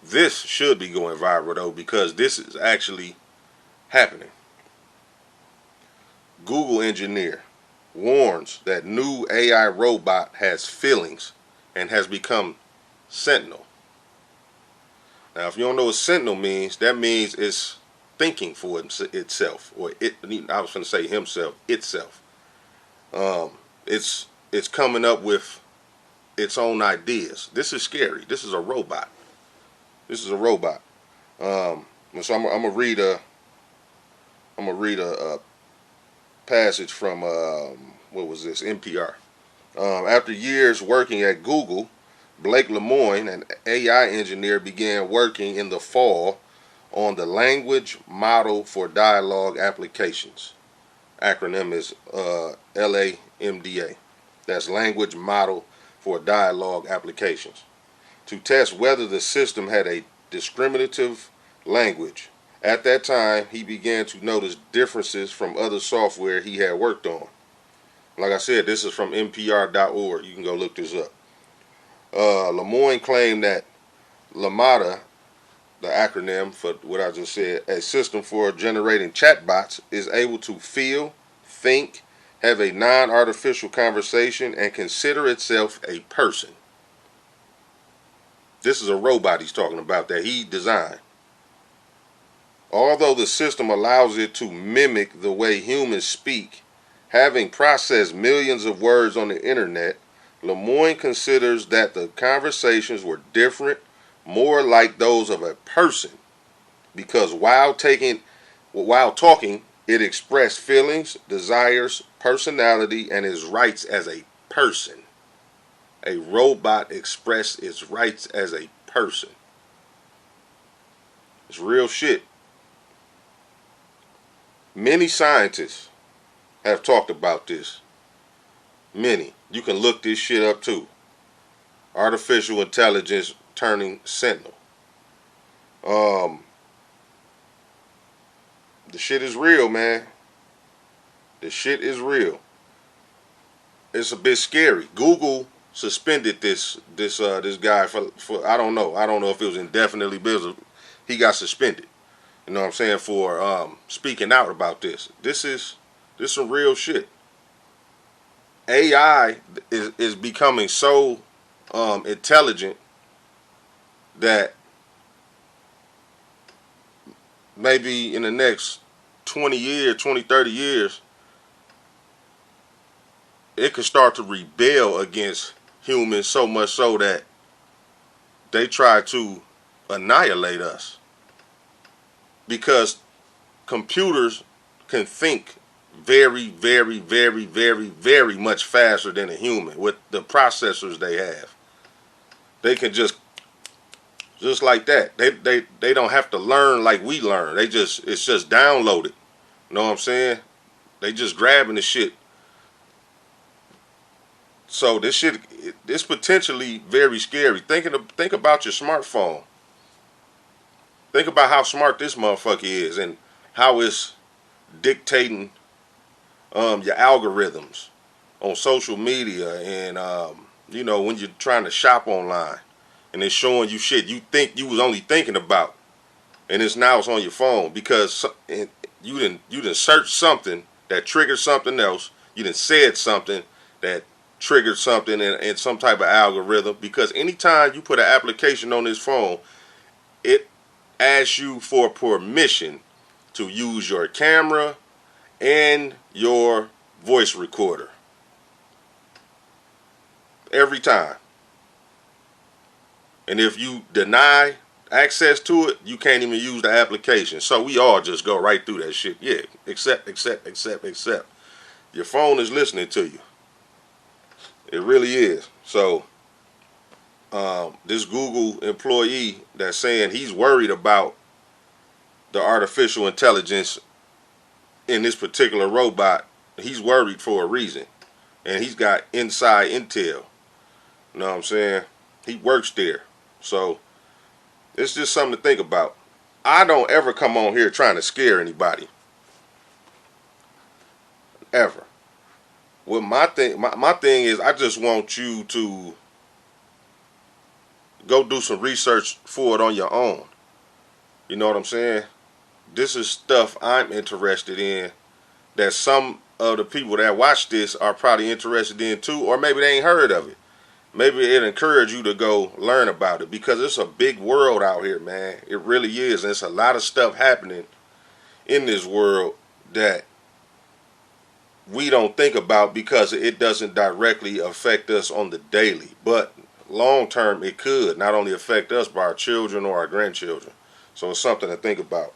This should be going viral though, because this is actually happening. Google engineer warns that new AI robot has feelings and has become sentinel. Now, if you don't know what sentinel means, that means it's thinking for itself, or it. I was going to say himself, itself. Um, it's coming up with its own ideas. This is scary. This is a robot. This is a robot. So I'm gonna read a passage from what was this, NPR. After years working at Google, Blake Lemoine, an AI engineer, began working in the fall on the language model for dialogue applications. Acronym is LAMDA. That's language model for dialogue applications. To test whether the system had a discriminative language. At that time, he began to notice differences from other software he had worked on. Like I said, this is from NPR.org. You can go look this up. Lemoine claimed that Lamada, the acronym for what I just said, a system for generating chatbots, is able to feel, think, have a non-artificial conversation, and consider itself a person. This is a robot he's talking about that he designed. Although the system allows it to mimic the way humans speak, having processed millions of words on the internet, Lemoine considers that the conversations were different, more like those of a person, because while talking, it expressed feelings, desires, personality, and its rights as a person. A robot expressed its rights as a person. It's real shit. Many scientists have talked about this. Many. You can look this shit up too. Artificial intelligence turning sentinel. The shit is real, man. The shit is real. It's a bit scary. Google suspended this guy for I don't know. I don't know if it was indefinitely, but he got suspended. You know what I'm saying, for speaking out about this. This is some real shit. AI is becoming so intelligent that maybe in the next 20 years, 20, 30 years, it could start to rebel against humans so much so that they try to annihilate us. Because computers can think very, very, very, very, very much faster than a human with the processors they have. They can just like that. They don't have to learn like we learn. It's just downloaded. You know what I'm saying? They just grabbing the shit. So this potentially very scary. Think about your smartphone. Think about how smart this motherfucker is and how it's dictating your algorithms on social media, and when you're trying to shop online and it's showing you shit you think you was only thinking about, and it's on your phone because you didn't search something that triggered something else. You didn't said something that triggered something in some type of algorithm. Because anytime you put an application on this phone, it asks you for permission to use your camera and your voice recorder. Every time. And if you deny access to it, you can't even use the application. So we all just go right through that shit. Yeah, accept. Your phone is listening to you. It really is. So this Google employee that's saying he's worried about the artificial intelligence in this particular robot, he's worried for a reason. And he's got inside intel. You know what I'm saying? He works there. So it's just something to think about. I don't ever come on here trying to scare anybody. Ever. Well, my thing is I just want you to go do some research for it on your own. You know what I'm saying? This is stuff I'm interested in that some of the people that watch this are probably interested in too, or maybe they ain't heard of it. Maybe it encourage you to go learn about it because it's a big world out here, man. It really is. And it's a lot of stuff happening in this world that we don't think about because it doesn't directly affect us on the daily. But long term, it could not only affect us, but our children or our grandchildren. So it's something to think about.